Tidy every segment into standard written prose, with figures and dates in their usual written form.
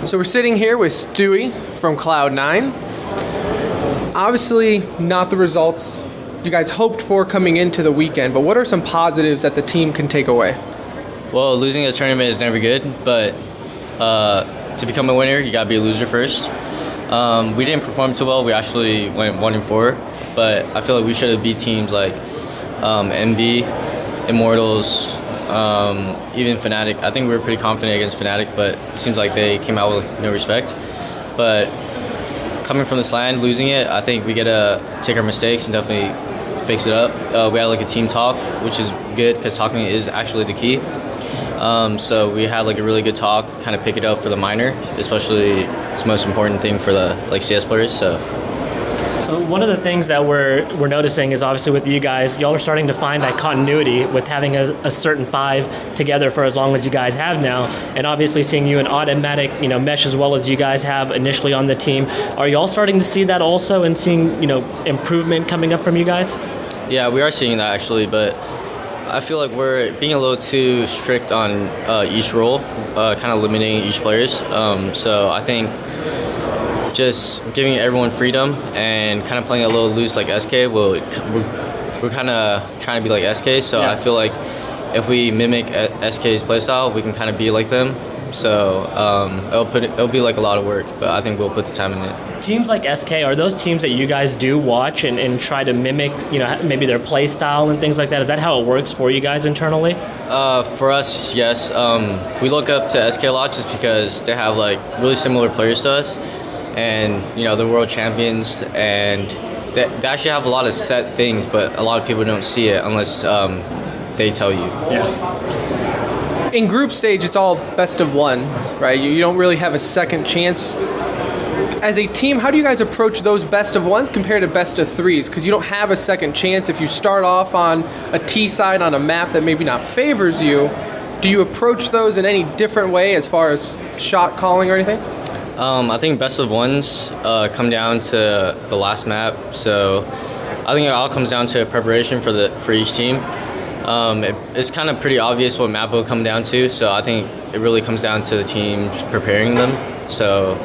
So we're sitting here with Stewie from Cloud9. Obviously, not the results you guys hoped for coming into the weekend, but what are some positives that the team can take away? Well, losing a tournament is never good, but to become a winner, you gotta be a loser first. We didn't perform too well. We actually went 1-4, but I feel like we should have beat teams like MV, Immortals, even Fnatic. I think we were pretty confident against Fnatic, but it seems like they came out with no respect. But coming from this land, losing it, I think we gotta take our mistakes and definitely fix it up. We had like a team talk, which is good because talking is actually the key. So we had like a really good talk, kind of pick it up for the minor, especially it's the most important thing for the like CS players. So one of the things that we're noticing is obviously with you guys, y'all are starting to find that continuity with having a certain five together for as long as you guys have now, and obviously seeing you in automatic, mesh as well as you guys have initially on the team. Are y'all starting to see that also and seeing, improvement coming up from you guys? Yeah, we are seeing that actually, but I feel like we're being a little too strict on each role, kind of limiting each players. So I think just giving everyone freedom and kind of playing a little loose like SK, we're kind of trying to be like SK, so yeah. I feel like if we mimic SK's playstyle, we can kind of be like them. So it'll be like a lot of work, but I think we'll put the time in it. Teams like SK, are those teams that you guys do watch and try to mimic, maybe their play style and things like that? Is that how it works for you guys internally? For us, yes. We look up to SK a lot just because they have like really similar players to us, and they're world champions, and they actually have a lot of set things, but a lot of people don't see it unless they tell you. Yeah. In group stage, it's all best of one, right? You don't really have a second chance. As a team, how do you guys approach those best of ones compared to best of threes? Because you don't have a second chance. If you start off on a T side on a map that maybe not favors you, do you approach those in any different way as far as shot calling or anything? I think best of ones come down to the last map. So I think it all comes down to preparation for each team. It's kind of pretty obvious what map will come down to, so I think it really comes down to the teams preparing them. So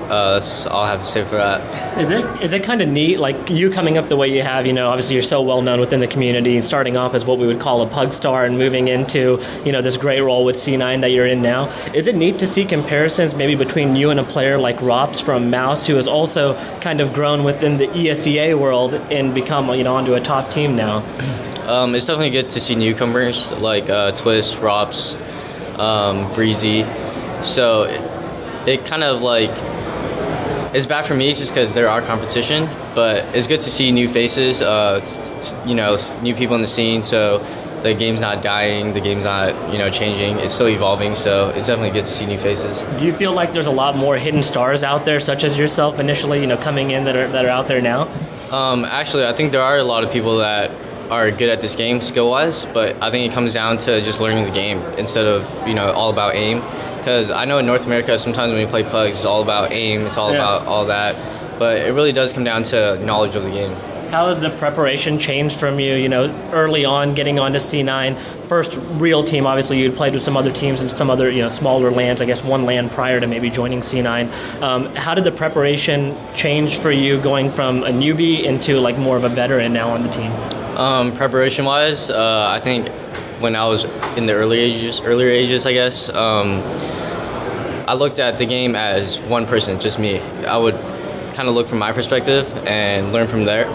that's all I have to say for that. Is it kind of neat, like you coming up the way you have, obviously you're so well known within the community, starting off as what we would call a pug star and moving into, this great role with C9 that you're in now. Is it neat to see comparisons maybe between you and a player like Rops from Mouse, who has also kind of grown within the ESEA world and become, onto a top team now? It's definitely good to see newcomers like Twist, Rops, Breezy. So it kind of like, it's bad for me just because they're our competition, but it's good to see new faces, new people in the scene, so the game's not dying, the game's not, changing, it's still evolving, so it's definitely good to see new faces. Do you feel like there's a lot more hidden stars out there, such as yourself initially, coming in that are out there now? Actually, I think there are a lot of people that are good at this game skill-wise, but I think it comes down to just learning the game instead of, all about aim. Because I know in North America, sometimes when you play pugs, it's all about aim, it's all about all that. But it really does come down to knowledge of the game. How has the preparation changed from you, early on getting onto C9? First real team, obviously you'd played with some other teams and some other, smaller lands, I guess one land prior to maybe joining C9. How did the preparation change for you going from a newbie into like more of a veteran now on the team? Preparation-wise, I think when I was in the earlier ages, I guess, I looked at the game as one person, just me. I would kind of look from my perspective and learn from there.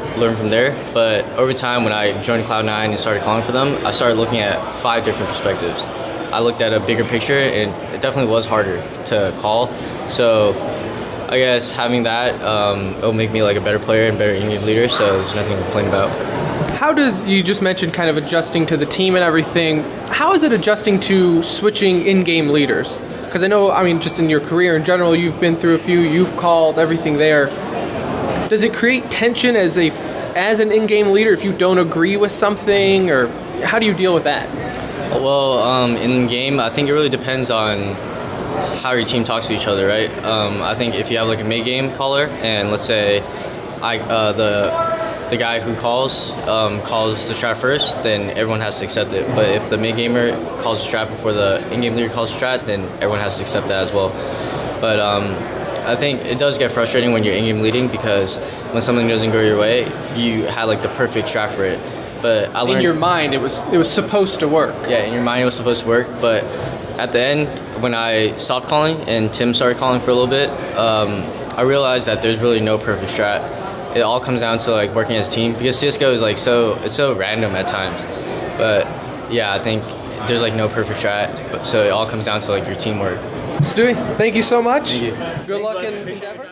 But over time, when I joined Cloud9 and started calling for them, I started looking at 5 different perspectives. I looked at a bigger picture, and it definitely was harder to call. So I guess having that, it'll make me like a better player and better in-game leader, so there's nothing to complain about. How does, you just mentioned kind of adjusting to the team and everything, how is it adjusting to switching in-game leaders? Because I know, just in your career in general, you've been through a few, you've called everything there. Does it create tension as an in-game leader if you don't agree with something, or how do you deal with that? Well, in-game, I think it really depends on how your team talks to each other, right? I think if you have like a mid-game caller, and let's say the guy who calls the strat first, then everyone has to accept it. But if the mid gamer calls the strat before the in-game leader calls the strat, then everyone has to accept that as well. But I think it does get frustrating when you're in-game leading because when something doesn't go your way, you had like the perfect strat for it. But I learned In your mind, it was supposed to work. Yeah, in your mind it was supposed to work, but at the end, when I stopped calling and Tim started calling for a little bit, I realized that there's really no perfect strat. It all comes down to like working as a team because CS:GO is like it's so random at times. But yeah, I think there's like no perfect strat, so it all comes down to like your teamwork. Stewie, thank you so much. Thank you. Good luck in endeavor.